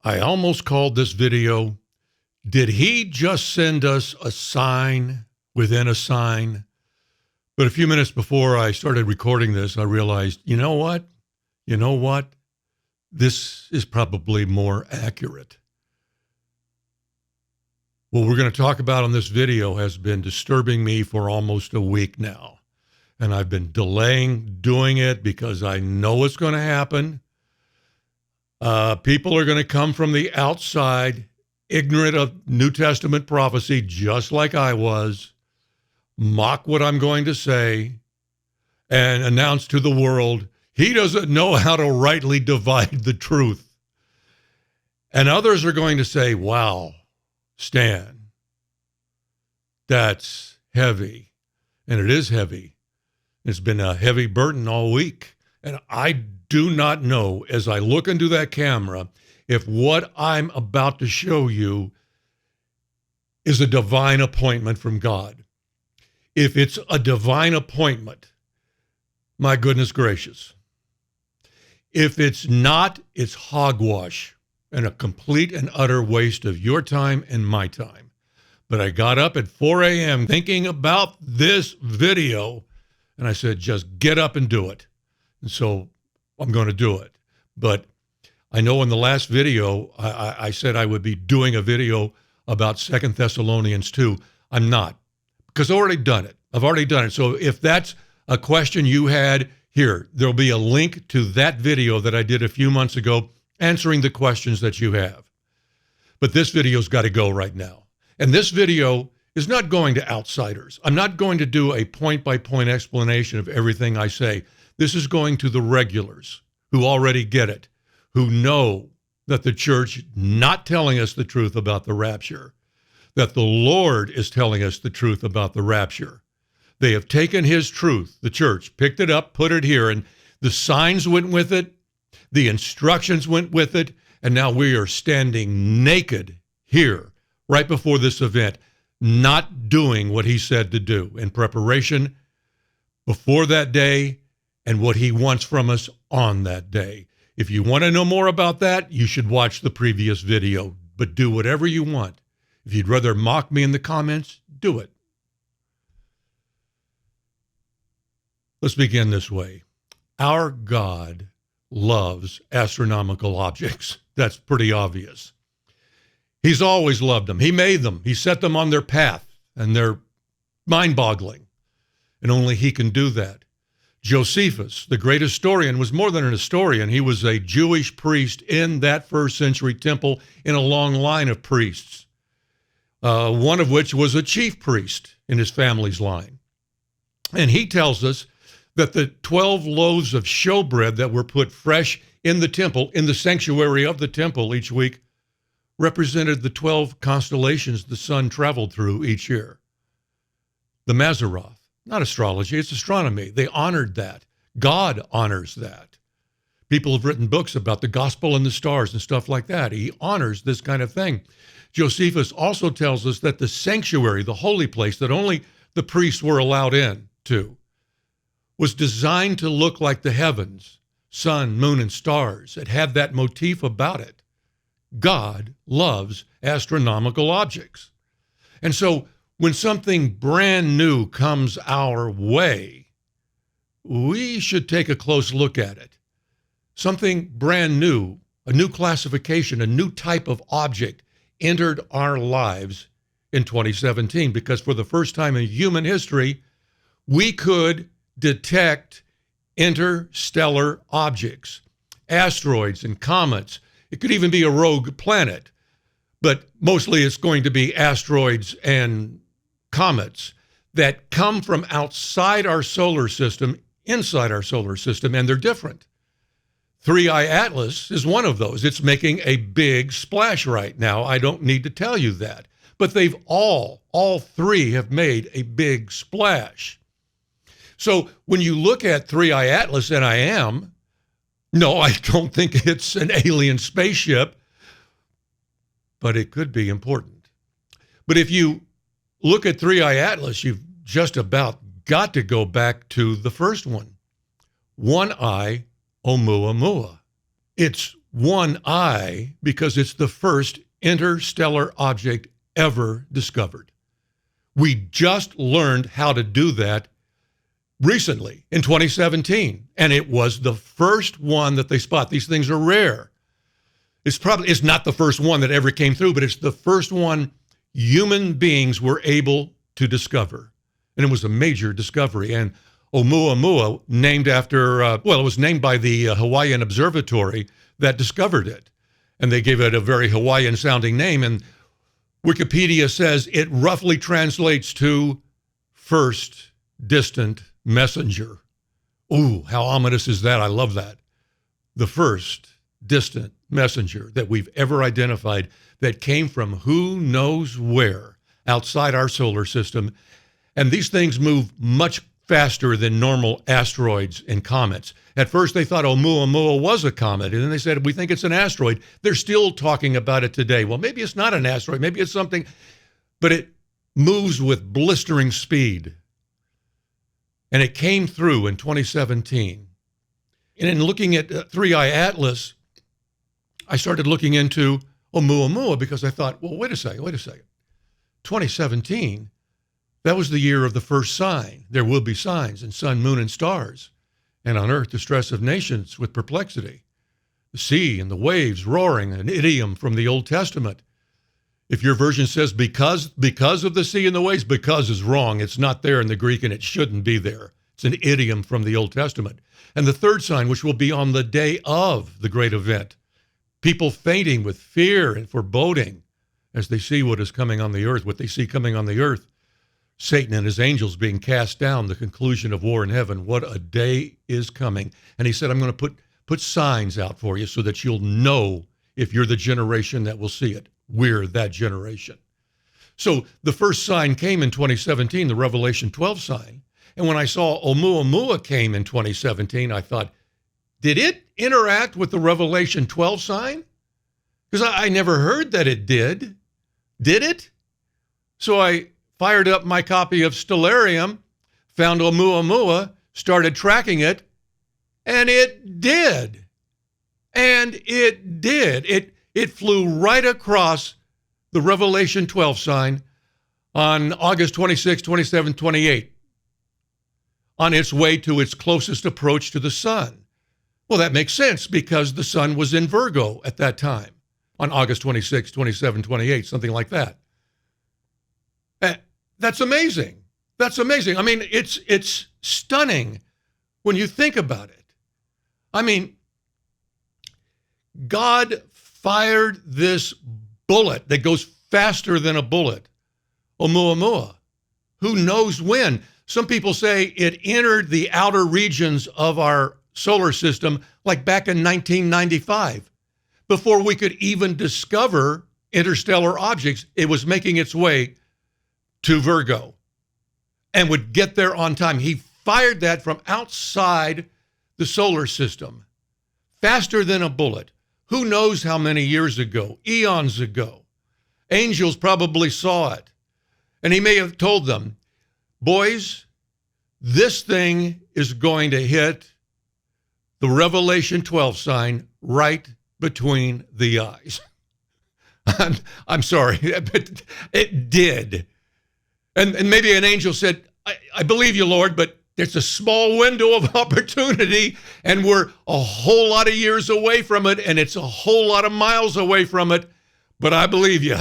I almost called this video, "Did he just send us a sign within a sign?" But a few minutes before I started recording this, I realized, you know what? This is probably more accurate. What we're going to talk about on this video has been disturbing me for almost a week now. And I've been delaying doing it because I know it's going to happen. People are going to come from the outside, ignorant of New Testament prophecy, just like I was, mock what I'm going to say, and announce to the world, he doesn't know how to rightly divide the truth. And others are going to say, wow, Stan, that's heavy. And it is heavy. It's been a heavy burden all week. And I do not know, as I look into that camera, if what I'm about to show you is a divine appointment from God. If it's a divine appointment, my goodness gracious. If it's not, it's hogwash and a complete and utter waste of your time and my time. But I got up at 4 a.m. thinking about this video, and I said, just get up and do it. And so I'm going to do it. But I know in the last video, I said I would be doing a video about 2 Thessalonians 2. I'm not, because I've already done it. So if that's a question you had, here, there'll be a link to that video that I did a few months ago answering the questions that you have. But this video's got to go right now. And this video is not going to outsiders. I'm not going to do a point-by-point explanation of everything I say. This is going to the regulars who already get it, who know that the church not telling us the truth about the rapture, that the Lord is telling us the truth about the rapture. They have taken his truth, the church, picked it up, put it here, and the signs went with it, the instructions went with it, and now we are standing naked here right before this event, not doing what he said to do in preparation before that day and what he wants from us on that day. If you want to know more about that, you should watch the previous video, but do whatever you want. If you'd rather mock me in the comments, do it. Let's begin this way. Our God loves astronomical objects. That's pretty obvious. He's always loved them. He made them. He set them on their path, and they're mind-boggling. And only he can do that. Josephus, the great historian, was more than an historian. He was a Jewish priest in that first century temple in a long line of priests, one of which was a chief priest in his family's line. And he tells us that the 12 loaves of showbread that were put fresh in the temple, in the sanctuary of the temple each week, represented the 12 constellations the sun traveled through each year. The Mazzaroth, not astrology, it's astronomy. They honored that. God honors that. People have written books about the gospel and the stars and stuff like that. He honors this kind of thing. Josephus also tells us that the sanctuary, the holy place that only the priests were allowed in to, was designed to look like the heavens, sun, moon, and stars. It had that motif about it. God loves astronomical objects. And so when something brand new comes our way, we should take a close look at it. Something brand new, a new classification, a new type of object entered our lives in 2017, because for the first time in human history, we could detect interstellar objects, asteroids and comets. It could even be a rogue planet, but mostly it's going to be asteroids and comets that come from outside our solar system, inside our solar system, and they're different. 3i Atlas is one of those. It's making a big splash right now. I don't need to tell you that, but they've all three have made a big splash. So when you look at 3i Atlas, and no, I don't think it's an alien spaceship, but it could be important. But if you look at 3i Atlas, you've just about got to go back to the first one, 1i Oumuamua. It's one eye because it's the first interstellar object ever discovered. We just learned how to do that recently in 2017, and it was the first one that they spot. These things are rare. It's not the first one that ever came through, but it's the first one human beings were able to discover. And it was a major discovery. And Oumuamua, named after, it was named by the Hawaiian Observatory that discovered it. And they gave it a very Hawaiian sounding name. And Wikipedia says it roughly translates to first distant messenger. Ooh, how ominous is that? I love that. The first distant messenger that we've ever identified that came from who knows where outside our solar system. And these things move much faster than normal asteroids and comets. At first, they thought Oumuamua was a comet, and then they said, we think it's an asteroid. They're still talking about it today. Well, maybe it's not an asteroid. Maybe it's something, but it moves with blistering speed. And it came through in 2017. And in looking at Three Eye Atlas, I started looking into Oumuamua because I thought, well, wait a second. 2017, that was the year of the first sign. There will be signs in sun, moon, and stars. And on earth, distress of nations with perplexity. The sea and the waves roaring, an idiom from the Old Testament. If your version says because of the sea and the waves, because is wrong. It's not there in the Greek and it shouldn't be there. It's an idiom from the Old Testament. And the third sign, which will be on the day of the great event. People fainting with fear and foreboding as they see what is coming on the earth, what they see coming on the earth. Satan and his angels being cast down, the conclusion of war in heaven. What a day is coming. And he said, I'm going to put signs out for you so that you'll know if you're the generation that will see it. We're that generation. So the first sign came in 2017, the Revelation 12 sign. And when I saw Oumuamua came in 2017, I thought, did it interact with the Revelation 12 sign? Because I never heard that it did. Did it? So I fired up my copy of Stellarium, found Oumuamua, started tracking it, and it did. And it did. It flew right across the Revelation 12 sign on August 26, 27, 28, on its way to its closest approach to the sun. Well, that makes sense because the sun was in Virgo at that time, on August 26, 27, 28, something like that. That's amazing. That's amazing. I mean, it's stunning when you think about it. I mean, God fired this bullet that goes faster than a bullet, Oumuamua. Who knows when? Some people say it entered the outer regions of our solar system like back in 1995. Before we could even discover interstellar objects, it was making its way to Virgo and would get there on time. He fired that from outside the solar system, faster than a bullet. Who knows how many years ago, eons ago. Angels probably saw it. And he may have told them, boys, this thing is going to hit the Revelation 12 sign right between the eyes. I'm sorry, but it did. And maybe an angel said, I believe you, Lord, but there's a small window of opportunity, and we're a whole lot of years away from it, and it's a whole lot of miles away from it, but I believe you,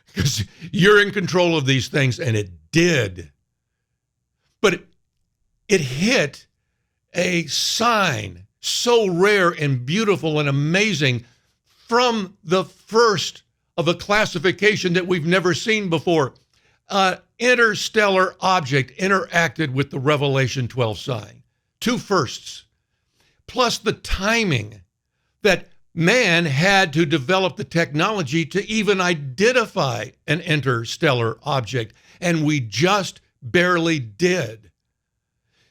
because you're in control of these things, and it did. But it hit a sign so rare and beautiful and amazing from the first of a classification that we've never seen before. Interstellar object interacted with the Revelation 12 sign. Two firsts. Plus the timing that man had to develop the technology to even identify an interstellar object, and we just barely did.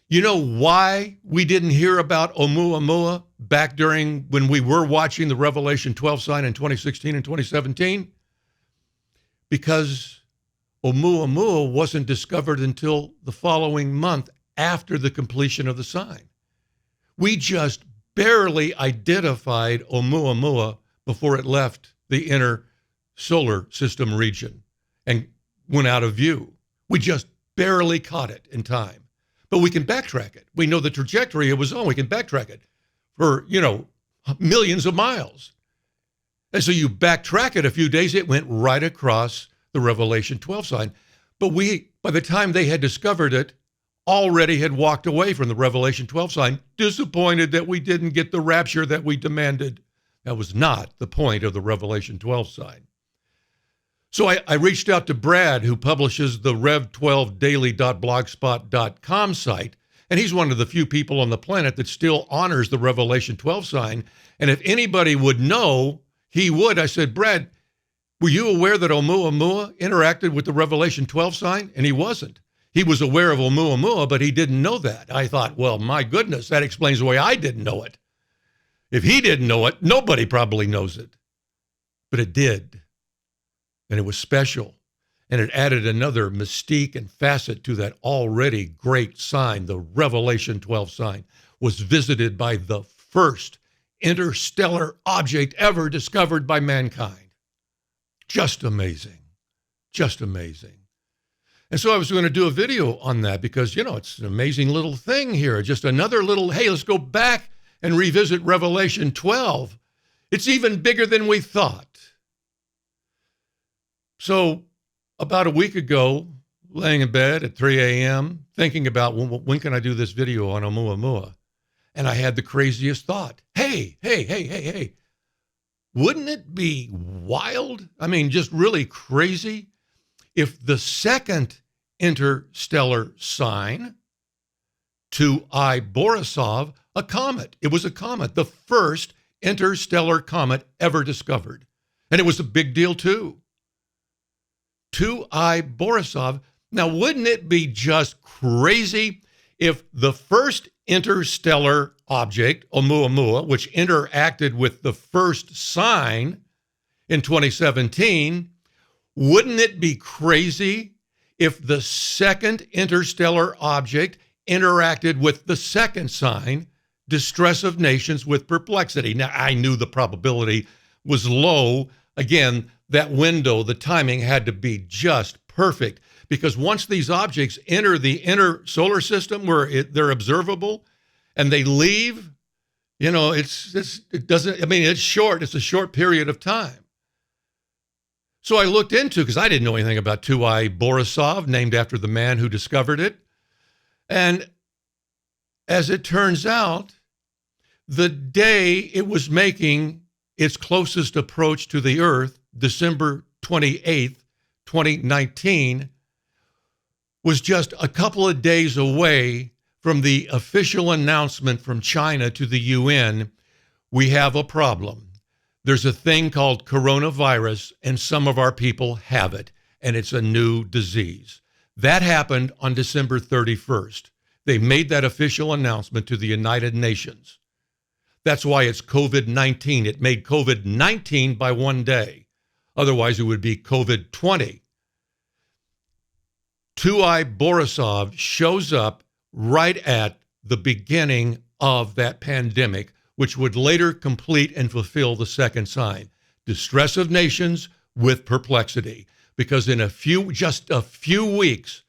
You know why we didn't hear about Oumuamua back during when we were watching the Revelation 12 sign in 2016 and 2017? Because Oumuamua wasn't discovered until the following month after the completion of the sign. We just barely identified Oumuamua before it left the inner solar system region and went out of view. We just barely caught it in time. But we can backtrack it. We know the trajectory it was on. We can backtrack it for, millions of miles. And so you backtrack it a few days, it went right across the Revelation 12 sign. But by the time they had discovered it, already had walked away from the Revelation 12 sign, disappointed that we didn't get the rapture that we demanded. That was not the point of the Revelation 12 sign. So I reached out to Brad, who publishes the rev12daily.blogspot.com site, and he's one of the few people on the planet that still honors the Revelation 12 sign. And if anybody would know, he would. I said, Brad, were you aware that Oumuamua interacted with the Revelation 12 sign? And he wasn't. He was aware of Oumuamua, but he didn't know that. I thought, well, my goodness, that explains why I didn't know it. If he didn't know it, nobody probably knows it. But it did. And it was special. And it added another mystique and facet to that already great sign. The Revelation 12 sign was visited by the first interstellar object ever discovered by mankind. Just amazing. Just amazing. And so I was going to do a video on that because, it's an amazing little thing here. Just another little, hey, let's go back and revisit Revelation 12. It's even bigger than we thought. So about a week ago, laying in bed at 3 a.m., thinking about when can I do this video on Oumuamua? And I had the craziest thought. Hey, wouldn't it be wild? I mean, just really crazy if the second interstellar sign, 2I Borisov, a comet. It was a comet, the first interstellar comet ever discovered. And it was a big deal too. 2I Borisov. Now, wouldn't it be just crazy if the first interstellar object, Oumuamua, which interacted with the first sign in 2017, wouldn't it be crazy if the second interstellar object interacted with the second sign, distress of nations with perplexity? Now, I knew the probability was low. Again, that window, the timing had to be just perfect because once these objects enter the inner solar system where they're observable and they leave, it's short. It's a short period of time. So I looked into, because I didn't know anything about 2I Borisov, named after the man who discovered it. And as it turns out, the day it was making its closest approach to the Earth, December 28th, 2019, was just a couple of days away from the official announcement from China to the UN, we have a problem. There's a thing called coronavirus, and some of our people have it, and it's a new disease. That happened on December 31st. They made that official announcement to the United Nations. That's why it's COVID-19. It made COVID-19 by one day. Otherwise, it would be COVID-20. 2I Borisov shows up right at the beginning of that pandemic, which would later complete and fulfill the second sign, distress of nations with perplexity. Because in just a few weeks,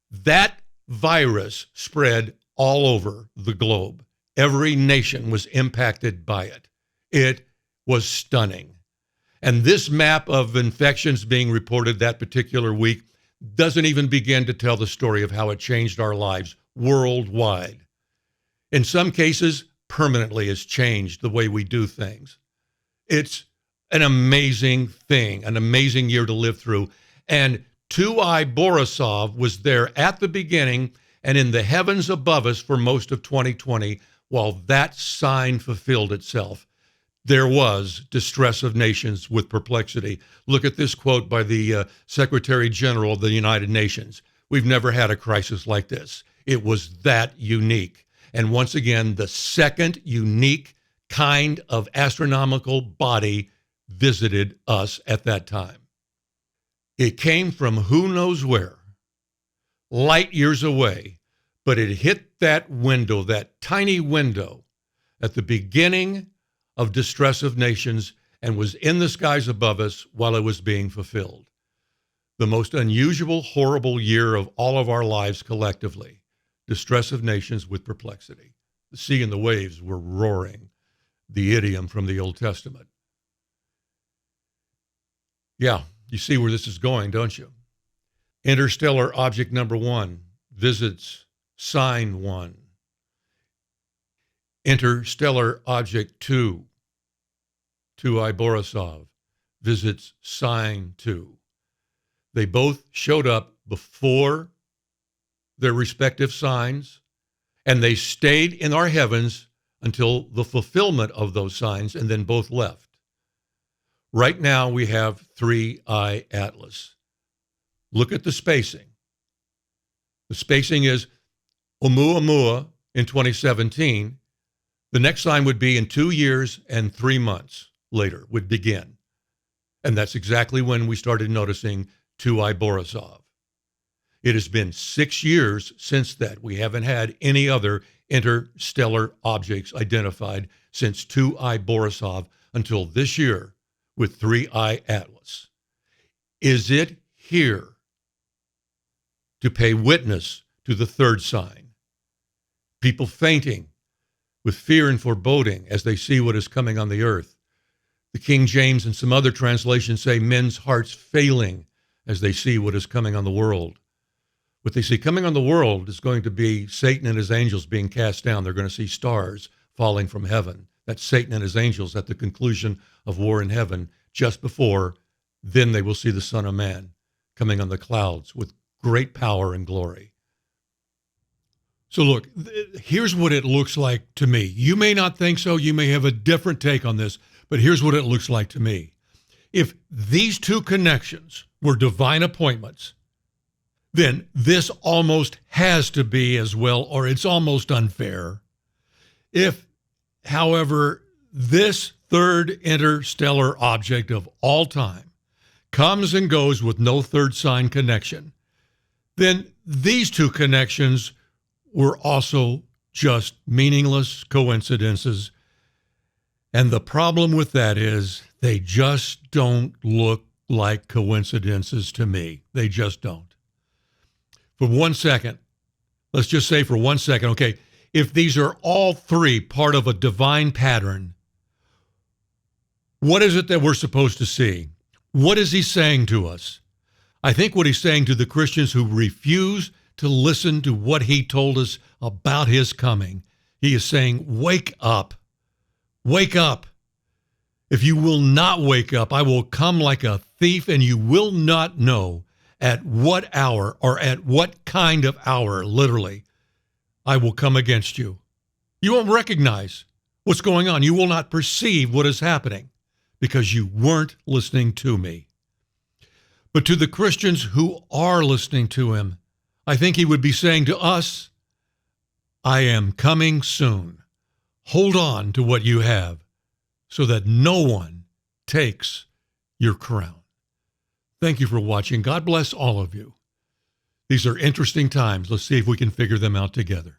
that virus spread all over the globe. Every nation was impacted by it. It was stunning. And this map of infections being reported that particular week doesn't even begin to tell the story of how it changed our lives worldwide. In some cases, permanently has changed the way we do things. It's an amazing thing, an amazing year to live through. And 2I Borisov was there at the beginning and in the heavens above us for most of 2020 while that sign fulfilled itself. There was distress of nations with perplexity. Look at this quote by the Secretary General of the United Nations. We've never had a crisis like this. It was that unique. And once again, the second unique kind of astronomical body visited us at that time. It came from who knows where, light years away, but it hit that window, that tiny window, at the beginning of distress of nations and was in the skies above us while it was being fulfilled. The most unusual, horrible year of all of our lives collectively. Distress of nations with perplexity. The sea and the waves were roaring. The idiom from the Old Testament. Yeah, you see where this is going, don't you? Interstellar object number 1 visits sign 1. Interstellar object 2, 2I Borisov, visits sign 2. They both showed up before their respective signs, and they stayed in our heavens until the fulfillment of those signs, and then both left. Right now, we have 3I Atlas. Look at the spacing. The spacing is Oumuamua in 2017. The next sign would be in 2 years and 3 months later would begin. And that's exactly when we started noticing 2I Borisov. It has been 6 years since that. We haven't had any other interstellar objects identified since 2I Borisov until this year with 3I Atlas. Is it here to pay witness to the third sign? People fainting with fear and foreboding as they see what is coming on the earth. The King James and some other translations say men's hearts failing as they see what is coming on the world. What they see coming on the world is going to be Satan and his angels being cast down. They're going to see stars falling from heaven. That's Satan and his angels at the conclusion of war in heaven. Just before, then they will see the Son of Man coming on the clouds with great power and glory. So look, here's what it looks like to me. You may not think so. You may have a different take on this, but here's what it looks like to me. If these two connections were divine appointments, then this almost has to be as well, or it's almost unfair. If, however, this third interstellar object of all time comes and goes with no third sign connection, then these two connections were also just meaningless coincidences. And the problem with that is they just don't look like coincidences to me. They just don't. For 1 second, let's just say for 1 second, okay, if these are all three part of a divine pattern, what is it that we're supposed to see? What is he saying to us? I think what he's saying to the Christians who refuse to listen to what he told us about his coming, he is saying, wake up, wake up. If you will not wake up, I will come like a thief, and you will not know at what hour or at what kind of hour, literally, I will come against you. You won't recognize what's going on. You will not perceive what is happening because you weren't listening to me. But to the Christians who are listening to him, I think he would be saying to us, I am coming soon. Hold on to what you have so that no one takes your crown. Thank you for watching. God bless all of you. These are interesting times. Let's see if we can figure them out together.